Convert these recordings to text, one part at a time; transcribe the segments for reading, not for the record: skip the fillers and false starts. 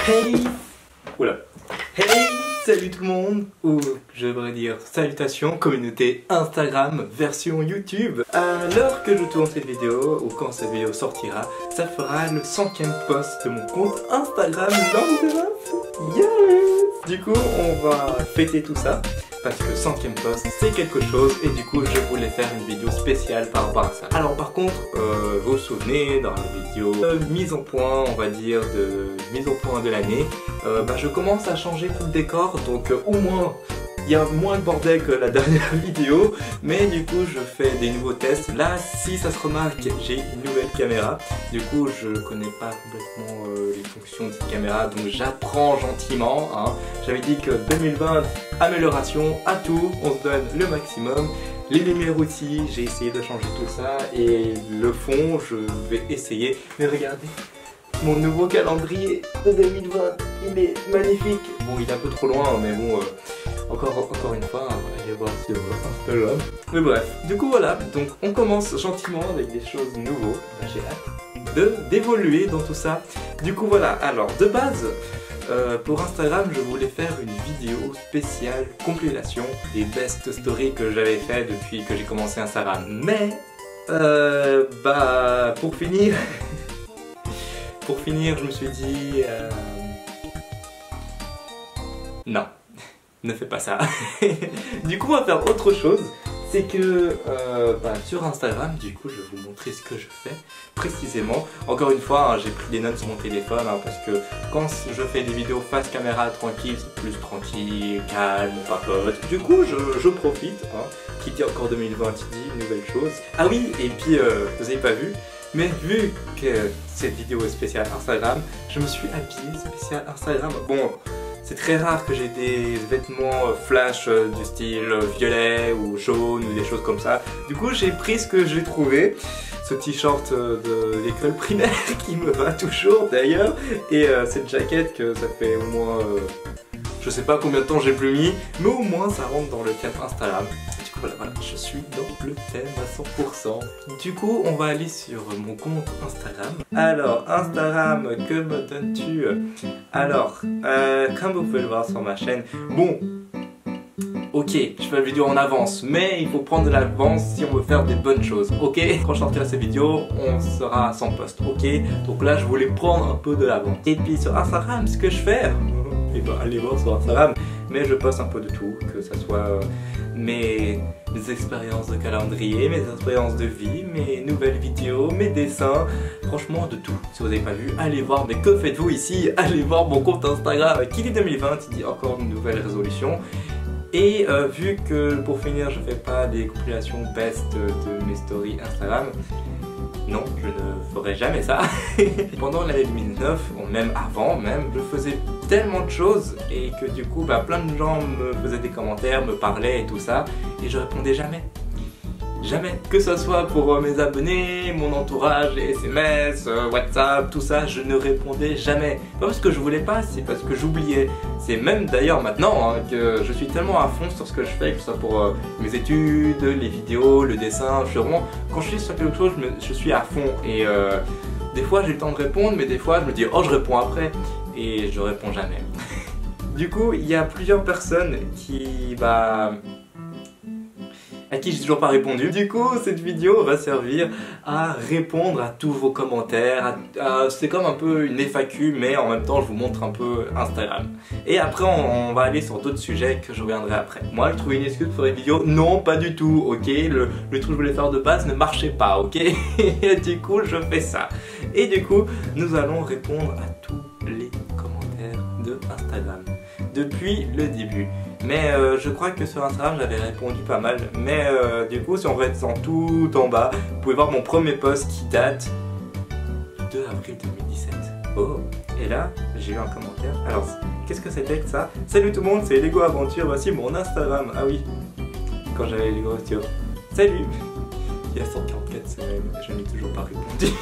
Hey! Oula! Hey! Salut tout le monde! Ou je devrais dire salutations, communauté Instagram version YouTube. À l'heure que je tourne cette vidéo, ou quand cette vidéo sortira, ça fera le 100e post de mon compte Instagram. Yes! Du coup, on va fêter tout ça. Parce que 100e post c'est quelque chose et du coup je voulais faire une vidéo spéciale par rapport à ça. Alors par contre, vous vous souvenez dans la vidéo mise au point, on va dire, de mise au point de l'année, je commence à changer tout le décor, donc au moins il y a moins de bordel que la dernière vidéo, mais du coup je fais des nouveaux tests. Là, si ça se remarque, j'ai une nouvelle caméra. Du coup je connais pas complètement les fonctions de cette caméra, donc j'apprends gentiment, hein. J'avais dit que 2020, amélioration à tout, on se donne le maximum. Les lumières aussi, j'ai essayé de changer tout ça, et le fond, je vais essayer. Mais regardez, mon nouveau calendrier de 2020, il est magnifique. Bon, il est un peu trop loin, mais bon, encore une fois, allez voir sur Instagram. Mais bref, du coup voilà, donc on commence gentiment avec des choses nouveaux. J'ai hâte d'évoluer dans tout ça. Du coup voilà, alors de base, pour Instagram, je voulais faire une vidéo spéciale compilation des best stories que j'avais fait depuis que j'ai commencé Instagram. Mais, pour finir, je me suis dit, non, ne fais pas ça. Du coup, on va faire autre chose. C'est que sur Instagram, du coup, je vais vous montrer ce que je fais précisément. Encore une fois, hein, j'ai pris des notes sur mon téléphone, hein, parce que quand je fais des vidéos face caméra tranquille, c'est plus tranquille, calme, papote. Du coup, je profite. Hein. Qui dit encore 2020, qui dit une nouvelle chose. Ah oui, et puis, vous avez pas vu, mais vu que cette vidéo est spéciale Instagram, je me suis habillé spécial Instagram. Bon. C'est très rare que j'ai des vêtements flash du style violet ou jaune ou des choses comme ça. Du coup, j'ai pris ce que j'ai trouvé. Ce t-shirt de l'école primaire qui me va toujours d'ailleurs. Et cette jaquette que ça fait au moins... je sais pas combien de temps j'ai plus mis. Mais au moins ça rentre dans le thème Instagram. Du coup voilà, je suis dans le thème à 100%. Du coup, on va aller sur mon compte Instagram. Alors, Instagram, que me donnes-tu? Alors, comme vous pouvez le voir sur ma chaîne, bon, ok, je fais la vidéo en avance, mais il faut prendre de l'avance si on veut faire des bonnes choses, ok? Quand je sortirai cette vidéo, on sera à 100 posts, ok? Donc là, je voulais prendre un peu de l'avance. Et puis sur Instagram, ce que je fais, et allez voir sur Instagram, mais je poste un peu de tout, que ça soit mes expériences de calendrier, mes expériences de vie, mes nouvelles vidéos, mes dessins, franchement de tout. Si vous n'avez pas vu, allez voir. Mais que faites-vous ici? Allez voir mon compte Instagram qui dit 2020, il dit encore une nouvelle résolution. Et vu que pour finir je fais pas des compilations best de mes stories Instagram, non, je ne ferai jamais ça. Pendant l'année 2009, ou même avant même, je faisais tellement de choses et que du coup plein de gens me faisaient des commentaires, me parlaient et tout ça, et je répondais jamais. Jamais. Que ce soit pour mes abonnés, mon entourage, les SMS, WhatsApp, tout ça, je ne répondais jamais. Pas parce que je voulais pas, c'est parce que j'oubliais. C'est même d'ailleurs maintenant, hein, que je suis tellement à fond sur ce que je fais, que ce soit pour mes études, les vidéos, le dessin. Je suis vraiment, quand je suis sur quelque chose, je suis à fond. Et des fois j'ai le temps de répondre, mais des fois je me dis oh je réponds après, et je réponds jamais. Du coup, il y a plusieurs personnes qui à qui j'ai toujours pas répondu. Du coup, cette vidéo va servir à répondre à tous vos commentaires. C'est comme un peu une FAQ, mais en même temps, je vous montre un peu Instagram. Et après, on va aller sur d'autres sujets que je reviendrai après. Moi, je trouvais une excuse pour faire une vidéo. Non, pas du tout, ok? Le truc que je voulais faire de base ne marchait pas, ok? Et du coup, je fais ça. Et du coup, nous allons répondre à tous les commentaires de Instagram depuis le début. Mais je crois que sur Instagram j'avais répondu pas mal. Mais du coup si on redescend tout en bas, vous pouvez voir mon premier post qui date du 2 avril 2017. Oh. Et là j'ai eu un commentaire. Alors qu'est-ce que c'était que ça? Salut tout le monde, c'est Lego Aventure, voici mon Instagram. Ah oui, quand j'avais Lego Aventure. Salut. Il y a 144 semaines, je n'ai toujours pas répondu.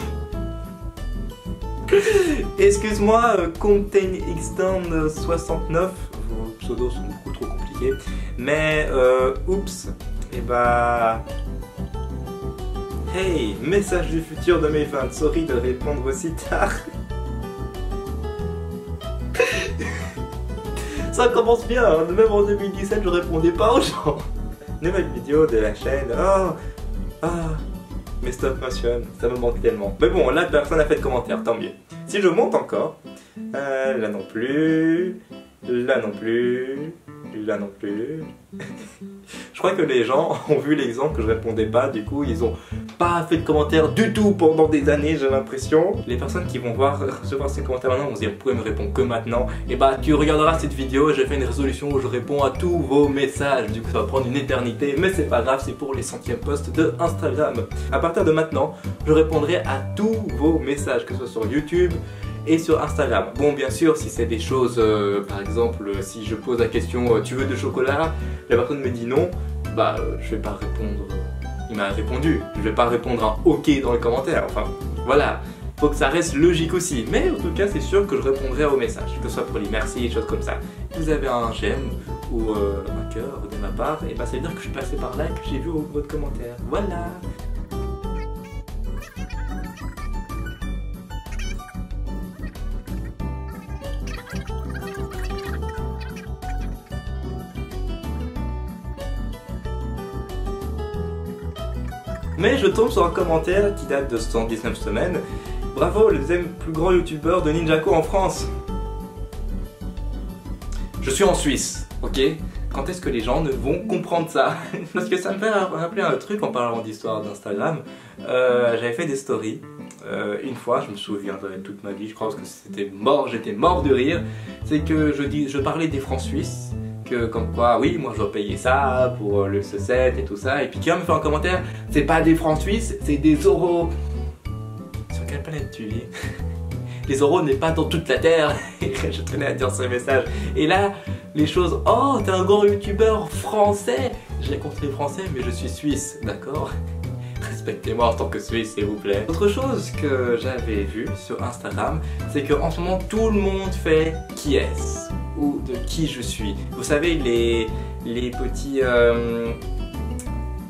Excuse-moi, Contain Xdown 69, vos pseudos sont beaucoup trop compliqués, mais oups, et hey, message du futur de mes fans, sorry de répondre aussi tard. Ça commence bien, hein. Même en 2017 je répondais pas aux gens. Nouvelle vidéo de la chaîne, mes stop motion, ça me manque tellement. Mais bon, là personne n'a fait de commentaire, tant mieux. Si je monte encore, là non plus, là non plus, là non plus. Je crois que les gens ont vu l'exemple que je répondais pas, du coup ils ont pas fait de commentaires du tout pendant des années, j'ai l'impression. Les personnes qui vont recevoir ces commentaires maintenant vont se dire vous pouvez me répondre que maintenant. Et bah tu regarderas cette vidéo, j'ai fait une résolution où je réponds à tous vos messages. Du coup ça va prendre une éternité, mais c'est pas grave, c'est pour les 100e posts de Instagram. À partir de maintenant, je répondrai à tous vos messages, que ce soit sur YouTube et sur Instagram. Bon, bien sûr, si c'est des choses, par exemple, si je pose la question tu veux de chocolat, la personne me dit non, bah je vais pas répondre, il m'a répondu, je vais pas répondre un ok dans les commentaires, enfin voilà, faut que ça reste logique aussi, mais en tout cas c'est sûr que je répondrai aux messages, que ce soit pour les merci, des choses comme ça. Si vous avez un j'aime ou un cœur de ma part, et bah ça veut dire que je suis passé par là et que j'ai vu votre commentaire, voilà. Mais je tombe sur un commentaire qui date de 119 semaines. Bravo, le deuxième plus grand youtubeur de Ninjago en France. Je suis en Suisse, ok? Quand est-ce que les gens ne vont comprendre ça? Parce que ça me fait rappeler un truc en parlant d'histoire d'Instagram. J'avais fait des stories. Une fois, je me souviendrai toute ma vie, je crois, parce que c'était mort, j'étais mort de rire. C'est que je parlais des francs suisses. Comme quoi, oui, moi je dois payer ça pour le C7 et tout ça. Et puis qui va me faire un commentaire, c'est pas des francs suisses, c'est des euros. Sur quelle planète tu vis? Les euros n'est pas dans toute la terre. Je tenais à dire ce message. Et là, les choses, oh, t'es un grand youtubeur français. J'ai compris français, mais je suis suisse, d'accord? Respectez-moi en tant que Suisse, s'il vous plaît. Autre chose que j'avais vu sur Instagram, c'est qu'en ce moment, tout le monde fait qui est-ce ou de qui je suis. Vous savez, les petits...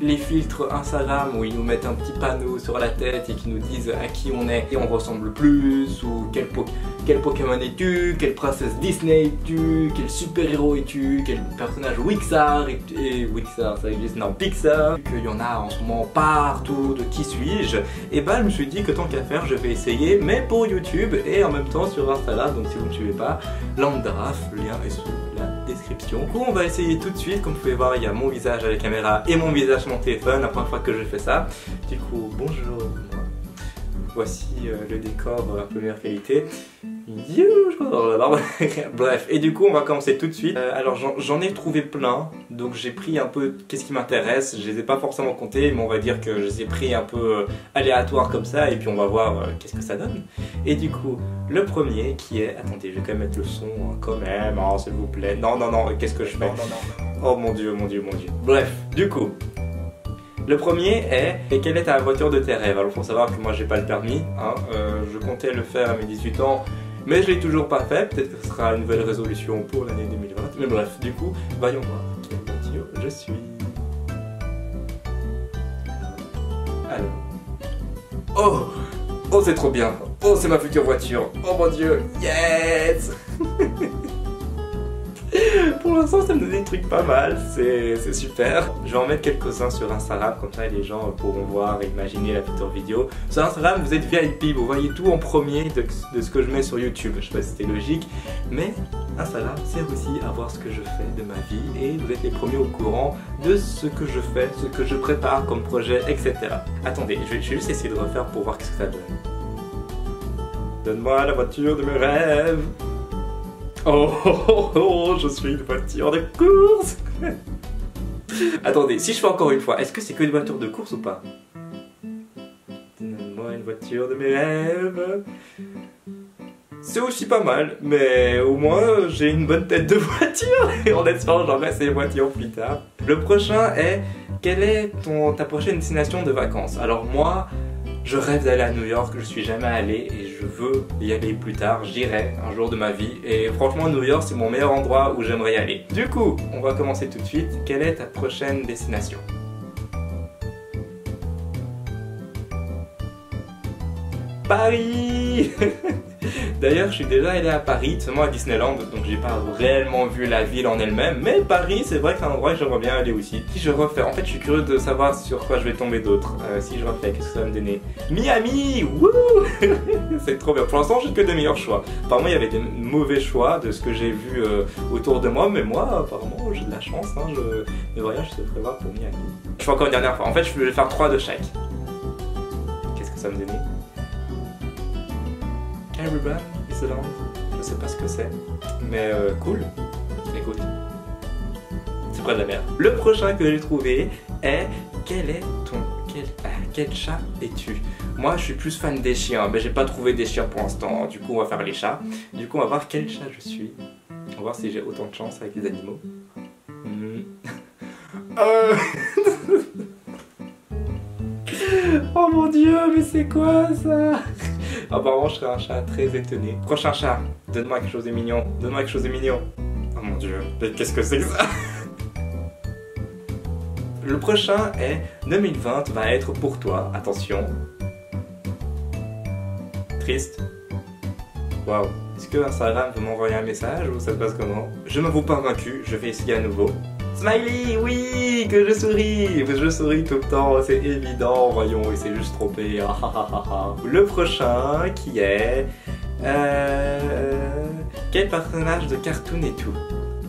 les filtres Instagram où ils nous mettent un petit panneau sur la tête et qui nous disent à qui on est et on ressemble plus, ou quel Pokémon es-tu, quelle princesse Disney es-tu, quel super-héros es-tu, quel personnage Wixar et Wixar ça existe, non Pixar, qu'il y en a en ce moment partout de qui suis-je, et bah je me suis dit que tant qu'à faire je vais essayer, mais pour YouTube et en même temps sur Instagram, donc si vous ne suivez pas, Landraf, le lien est sous la description. Du coup on va essayer tout de suite, comme vous pouvez voir il y a mon visage à la caméra et mon visage sur mon téléphone, la première fois que je fais ça. Du coup bonjour, voici le décor un peu meilleure qualité. Bref, et du coup on va commencer tout de suite. Alors j'en ai trouvé plein, donc j'ai pris un peu qu'est-ce qui m'intéresse, je les ai pas forcément comptés, mais on va dire que je les ai pris un peu aléatoires comme ça, et puis on va voir qu'est-ce que ça donne. Et du coup, le premier qui est, attendez, je vais quand même mettre le son quand même, oh, s'il vous plaît, non, qu'est-ce que je fais? Oh mon dieu, mon dieu, mon dieu. Bref, du coup, le premier est « Et quelle est ta voiture de tes rêves ?» Alors faut savoir que moi j'ai pas le permis, hein. Je comptais le faire à mes 18 ans, mais je l'ai toujours pas fait. Peut-être que ce sera une nouvelle résolution pour l'année 2020. Mais bref, du coup, voyons voir quelle voiture je suis. Alors. Oh c'est trop bien. Oh c'est ma future voiture. Oh mon dieu, yes. Pour l'instant ça me donne des trucs pas mal, c'est super. Je vais en mettre quelques-uns sur Instagram, comme ça les gens pourront voir et imaginer la future vidéo. Sur Instagram vous êtes VIP, vous voyez tout en premier de ce que je mets sur YouTube. Je sais pas si c'était logique, mais Instagram sert aussi à voir ce que je fais de ma vie et vous êtes les premiers au courant de ce que je fais, ce que je prépare comme projet, etc. Attendez, je vais juste essayer de refaire pour voir ce que ça donne. Donne-moi la voiture de mes rêves. Oh, je suis une voiture de course. Attendez, si je fais encore une fois, est-ce que c'est que une voiture de course ou pas? Donne-moi une voiture de mes rêves. C'est aussi pas mal, mais au moins j'ai une bonne tête de voiture et en espérant j'en reste les voitures plus tard. Le prochain est, quelle est ta prochaine destination de vacances? Alors moi, je rêve d'aller à New York, je suis jamais allé et je veux y aller plus tard, j'irai un jour de ma vie et franchement New York c'est mon meilleur endroit où j'aimerais y aller. Du coup, on va commencer tout de suite, quelle est ta prochaine destination? Paris. D'ailleurs, je suis déjà allé à Paris, seulement à Disneyland, donc j'ai pas réellement vu la ville en elle-même. Mais Paris, c'est vrai que c'est un endroit que j'aimerais bien aller aussi. Si je refais, en fait, je suis curieux de savoir sur quoi je vais tomber d'autre. Si je refais, qu'est-ce que ça va me donner? Miami, wouh. C'est trop bien. Pour l'instant, j'ai que des meilleurs choix. Apparemment, il y avait des mauvais choix de ce que j'ai vu autour de moi, mais moi, apparemment, j'ai de la chance. Hein, mes voyages se prévoient pour Miami. Je fais encore une dernière fois. En fait, je vais faire 3 de chaque. Qu'est-ce que ça me donne? Caribbean Island, je sais pas ce que c'est, mais cool. Écoute, c'est près de la mer. Le prochain que j'ai trouvé est quel chat es-tu? Moi, je suis plus fan des chiens, mais j'ai pas trouvé des chiens pour l'instant. Du coup, on va faire les chats. Du coup, on va voir quel chat je suis. On va voir si j'ai autant de chance avec les animaux. Oh mon dieu, mais c'est quoi ça? Apparemment, je serais un chat très étonné. Prochain chat, donne-moi quelque chose de mignon. Donne-moi quelque chose de mignon. Oh mon dieu, mais qu'est-ce que c'est que ça? Le prochain est 2020 va être pour toi. Attention. Triste. Waouh. Est-ce que Instagram veut m'envoyer un message ou ça se passe comment? Je m'avoue pas vaincu, je vais essayer à nouveau. Smiley, oui, que je souris. Je souris tout le temps, c'est évident. Voyons, il s'est juste trompé. Le prochain qui est... quel personnage de cartoon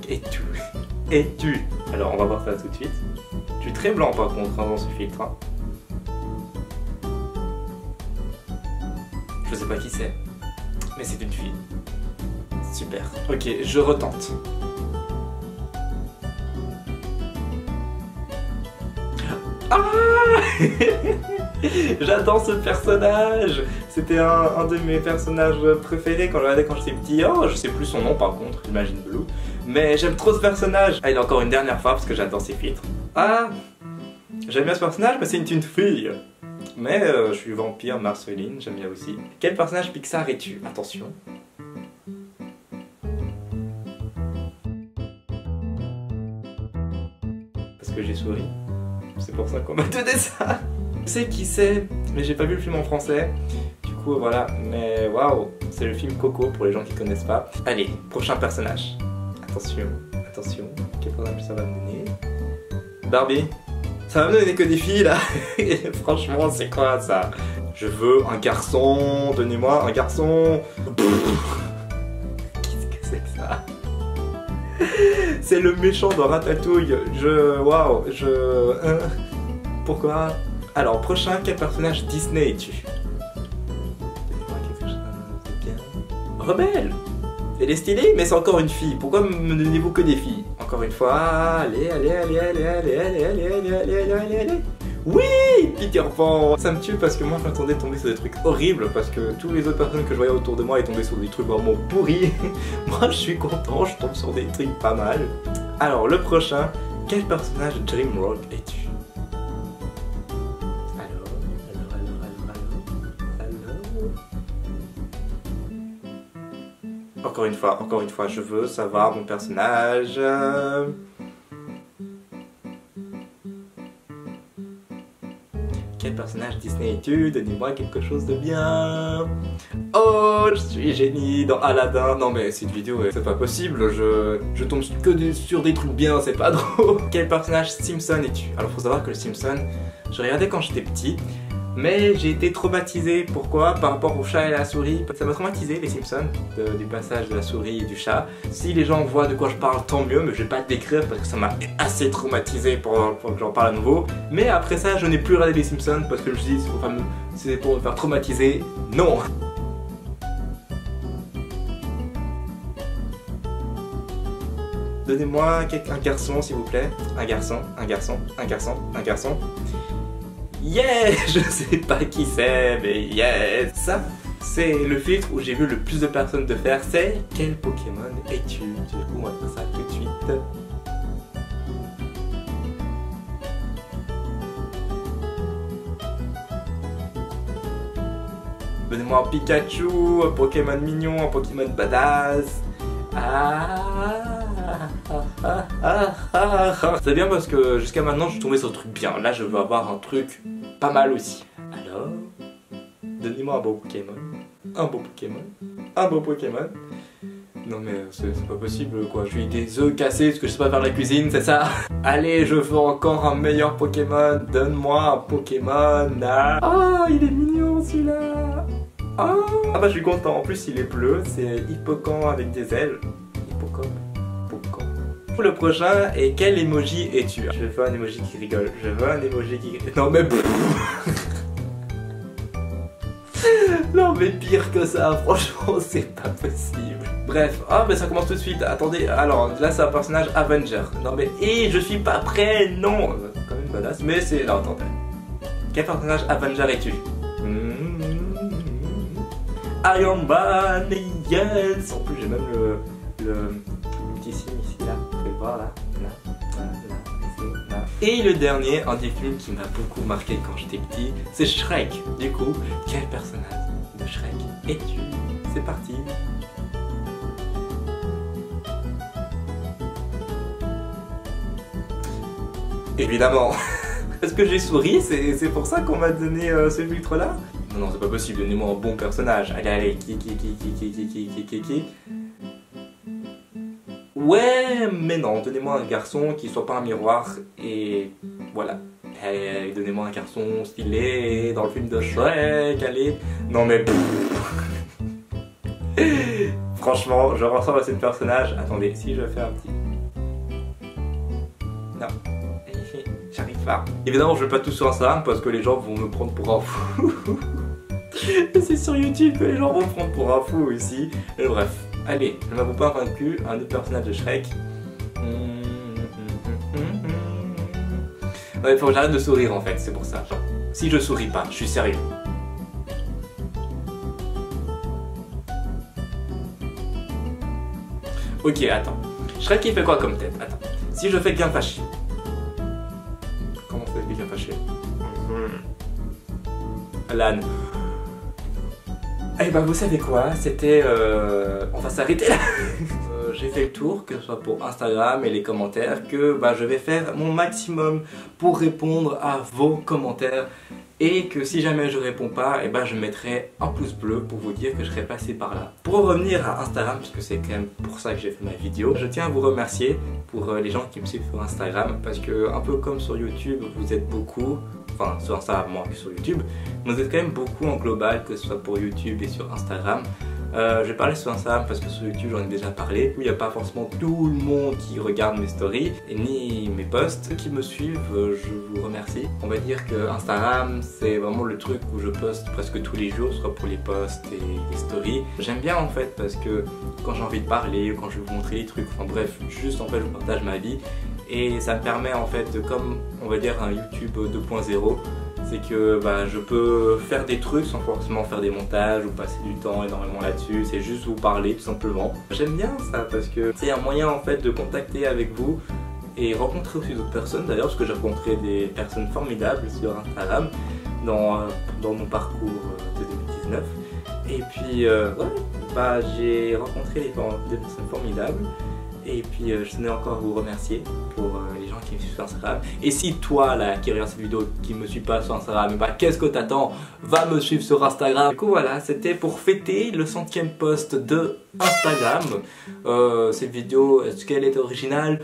es-tu? Alors, on va voir ça tout de suite. Je suis très blanc par contre dans ce filtre. Hein. Je sais pas qui c'est, mais c'est une fille. Super. Ok, je retente. Ah. J'adore ce personnage. C'était un de mes personnages préférés quand je regardais quand j'étais petit. Oh, je sais plus son nom par contre, j'imagine Blue. Mais j'aime trop ce personnage. Allez, encore une dernière fois parce que j'adore ses filtres. Ah, j'aime bien ce personnage, mais c'est une fille. Mais je suis vampire, Marceline, j'aime bien aussi. Quel personnage Pixar es-tu? Attention. Parce que j'ai souri. C'est pour ça qu'on m'a donné ça. Je sais qui c'est, mais j'ai pas vu le film en français. Du coup, voilà. Mais waouh, c'est le film Coco pour les gens qui connaissent pas. Allez, prochain personnage. Attention, attention. Quel personnage ça va me donner? Barbie. Ça va me donner que des filles là. Franchement, c'est quoi ça? Je veux un garçon. Donnez-moi un garçon. Qu'est-ce que c'est que ça? C'est le méchant de Ratatouille. Waouh, pourquoi? Alors, prochain, quel personnage Disney es-tu? Donnez-moi quelque chose de bien. Rebelle. Elle est stylée, mais c'est encore une fille. Pourquoi me donnez-vous que des filles? Encore une fois, allez. Oui, Peter Pan. Ça me tue parce que moi j'attendais tomber sur des trucs horribles parce que toutes les autres personnes que je voyais autour de moi étaient tombées sur des trucs vraiment pourris. Moi je suis content, je tombe sur des trucs pas mal. Alors le prochain, quel personnage de Dreamworld es-tu? Encore une fois, je veux savoir mon personnage. Quel personnage Disney es-tu? Donnez-moi quelque chose de bien. Oh, je suis génie dans Aladdin. Non mais cette vidéo, c'est pas possible. Je tombe que sur des trucs bien, c'est pas drôle. Quel personnage Simpson es-tu? Alors faut savoir que le Simpson, je regardais quand j'étais petit. Mais j'ai été traumatisé. Pourquoi? Par rapport au chat et la souris. Ça m'a traumatisé les Simpsons, du passage de la souris et du chat. Si les gens voient de quoi je parle, tant mieux, mais je vais pas te décrire parce que ça m'a assez traumatisé pour que j'en parle à nouveau. Mais après ça, je n'ai plus regardé les Simpsons parce que je me suis dit, c'est pour me faire traumatiser. Non! Donnez-moi un garçon s'il vous plaît. Un garçon. Yeah, je sais pas qui c'est, mais yes. Ça, c'est le filtre où j'ai vu le plus de personnes de faire. C'est quel Pokémon es-tu? Du coup, on va faire ça tout de suite. Donnez-moi un Pikachu, un Pokémon mignon, un Pokémon badass. C'est bien parce que jusqu'à maintenant je suis tombé sur un truc bien. Là je veux avoir un truc pas mal aussi. Alors, donnez-moi un beau Pokémon. Un beau Pokémon. un beau Pokémon. Non mais c'est pas possible quoi, je suis des œufs cassés parce que je sais pas faire la cuisine, c'est ça? Allez, je veux encore un meilleur Pokémon, donne-moi un Pokémon. Ah, il est mignon celui-là. Ah bah je suis content, en plus il est bleu, c'est Hippocampe avec des ailes. Hippocampe. Pour le prochain, et quel emoji es-tu? Je veux un emoji qui rigole, je veux un emoji qui... Non mais... Non mais pire que ça, franchement c'est pas possible. Bref, ah mais ça commence tout de suite, attendez, alors là c'est un personnage Avenger. Non mais, et je suis pas prêt, non. Quand même badass, mais c'est... Non attendez. Quel personnage Avenger es-tu? Iron Man, yes. En plus j'ai même le petit signe ici là, vous pouvez le voir là, là. Et le dernier, un des films qui m'a beaucoup marqué quand j'étais petit, c'est Shrek. Du coup, quel personnage de Shrek es-tu? C'est parti. Évidemment. Est-ce que j'ai souri? C'est pour ça qu'on m'a donné ce filtre là? Non, non, c'est pas possible, donnez-moi un bon personnage. Allez, allez, qui. Ouais, mais non, donnez-moi un garçon qui soit pas un miroir et voilà. Hey, donnez-moi un garçon stylé dans le film de Shrek, allez. Non mais... Franchement, je ressemble à ce personnage. Attendez, si je fais un petit... Non. J'arrive pas. Évidemment, je vais pas tout sur Instagram parce que les gens vont me prendre pour un fou. C'est sur YouTube que les gens vont me prendre pour un fou ici. Et bref. Allez, je ne m'avoue pas vaincu, un autre personnage de Shrek. Ouais, faut que j'arrête de sourire en fait, c'est pour ça. Genre, si je souris pas, je suis sérieux. Ok, attends. Shrek il fait quoi comme tête? Attends. Si je fais bien fâché. Comment on fait bien fâché? L'âne. Eh ben vous savez quoi, c'était... On va s'arrêter là. J'ai fait le tour, que ce soit pour Instagram et les commentaires, que bah, je vais faire mon maximum pour répondre à vos commentaires. Et que si jamais je réponds pas, eh ben, je mettrai un pouce bleu pour vous dire que je serai passé par là. Pour revenir à Instagram, puisque c'est quand même pour ça que j'ai fait ma vidéo, je tiens à vous remercier pour les gens qui me suivent sur Instagram. Parce que un peu comme sur YouTube, vous êtes beaucoup... Enfin, sur Instagram, moins que sur YouTube, vous êtes quand même beaucoup en global, que ce soit pour YouTube et sur Instagram. Je vais parler sur Instagram parce que sur YouTube j'en ai déjà parlé. Il n'y a pas forcément tout le monde qui regarde mes stories et ni mes posts. Ceux qui me suivent, je vous remercie. On va dire que Instagram c'est vraiment le truc où je poste presque tous les jours, soit pour les posts et les stories. J'aime bien en fait parce que quand j'ai envie de parler, quand je vais vous montrer des trucs, enfin bref, juste en fait je vous partage ma vie. Et ça me permet en fait de, comme on va dire un YouTube 2.0, c'est que bah, je peux faire des trucs sans forcément faire des montages ou passer du temps énormément là-dessus, c'est juste vous parler tout simplement. J'aime bien ça parce que c'est un moyen en fait de contacter avec vous et rencontrer aussi d'autres personnes d'ailleurs, parce que j'ai rencontré des personnes formidables sur Instagram dans mon parcours de 2019. Et puis ouais, bah, j'ai rencontré des personnes formidables. Et puis je tenais encore à vous remercier pour les gens qui me suivent sur Instagram. Et si toi là qui regarde cette vidéo qui me suit pas sur Instagram, bah qu'est-ce que t'attends? Va me suivre sur Instagram. Du coup voilà, c'était pour fêter le 100e post de Instagram. Cette vidéo, est-ce qu'elle est originale?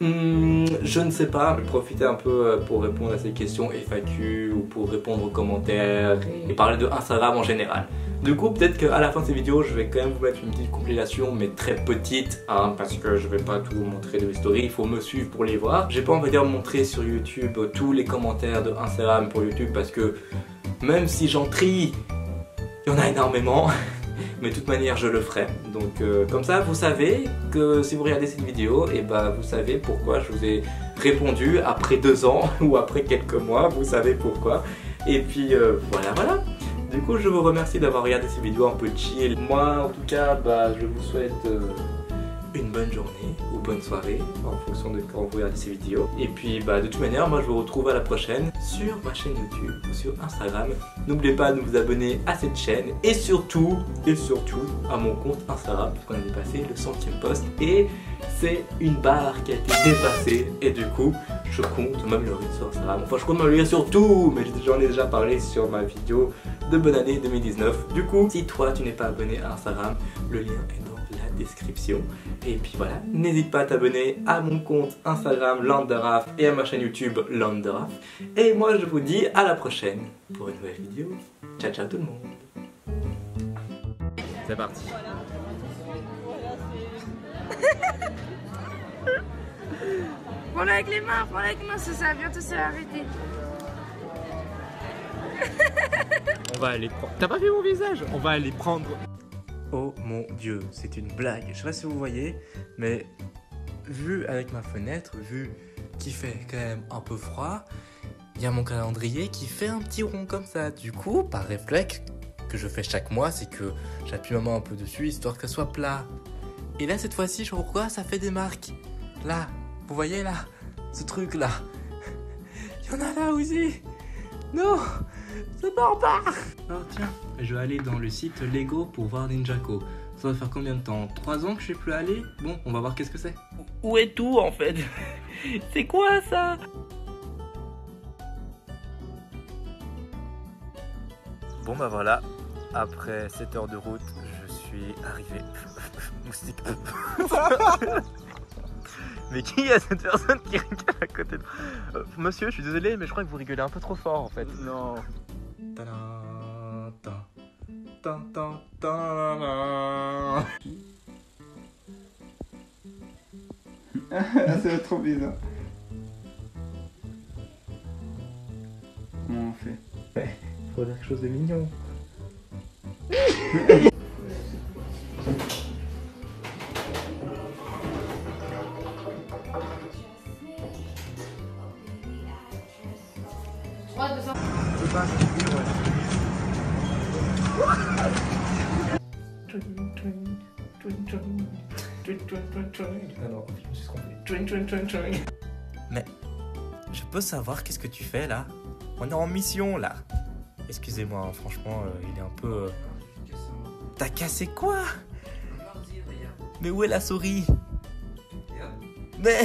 Je ne sais pas. Je vais profiter un peu pour répondre à ces questions FAQ ou pour répondre aux commentaires et parler de Instagram en général. Du coup, peut-être qu'à la fin de cette vidéo, je vais quand même vous mettre une petite compilation, mais très petite, hein, parce que je vais pas tout vous montrer de l'historique, il faut me suivre pour les voir. J'ai pas, on va dire, montrer sur YouTube tous les commentaires de Instagram pour YouTube, parce que même si j'en trie, il y en a énormément. Mais de toute manière je le ferai. Donc comme ça vous savez que si vous regardez cette vidéo, et bah vous savez pourquoi je vous ai répondu après 2 ans ou après quelques mois, vous savez pourquoi. Et puis voilà. Du coup je vous remercie d'avoir regardé cette vidéo un peu chill. Moi en tout cas bah, je vous souhaite une bonne journée ou bonne soirée en fonction de quand vous regardez ces vidéos. Et puis bah, de toute manière moi je vous retrouve à la prochaine sur ma chaîne YouTube ou sur Instagram. N'oubliez pas de vous abonner à cette chaîne et surtout à mon compte Instagram, puisqu'on a dépassé le 100e post et c'est une barre qui a été dépassée. Et du coup je compte m'améliorer sur Instagram. Enfin je compte m'améliorer sur tout, mais j'en ai déjà parlé sur ma vidéo de bonne année 2019. Du coup, si toi tu n'es pas abonné à Instagram, le lien est dans la description. Et puis voilà, n'hésite pas à t'abonner à mon compte Instagram Landeraf et à ma chaîne YouTube Landeraf. Et moi je vous dis à la prochaine pour une nouvelle vidéo. Ciao ciao tout le monde. C'est parti. Prends-le avec les mains, ça va bientôt s'arrêter. On va aller prendre... T'as pas vu mon visage? On va aller prendre... Oh mon dieu, c'est une blague. Je sais pas si vous voyez, mais vu avec ma fenêtre, vu qu'il fait quand même un peu froid, il y a mon calendrier qui fait un petit rond comme ça. Du coup, par réflexe que je fais chaque mois, c'est que j'appuie ma main un peu dessus histoire qu'elle soit plat. Et là, cette fois-ci, je sais pas pourquoi, ça fait des marques. Là, vous voyez là, ce truc là. Il y en a là aussi. Non, ça part pas. Alors tiens, je vais aller dans le site Lego pour voir Ninjago. Ça va faire combien de temps? 3 ans que je sais plus aller? Bon, on va voir qu'est-ce que c'est. Où est tout en fait? C'est quoi ça? Bon bah voilà, après 7 heures de route, je suis arrivé. Moustique. Mais qui est cette personne qui rigole à côté de... Monsieur, je suis désolé, mais je crois que vous rigolez un peu trop fort en fait. Non. C'est trop bizarre. Comment on fait? Ouais, faut dire quelque chose de mignon. Mais je peux savoir qu'est-ce que tu fais là? On est en mission là. Excusez-moi, franchement, il est un peu... T'as cassé quoi? Mais où est la souris? Mais...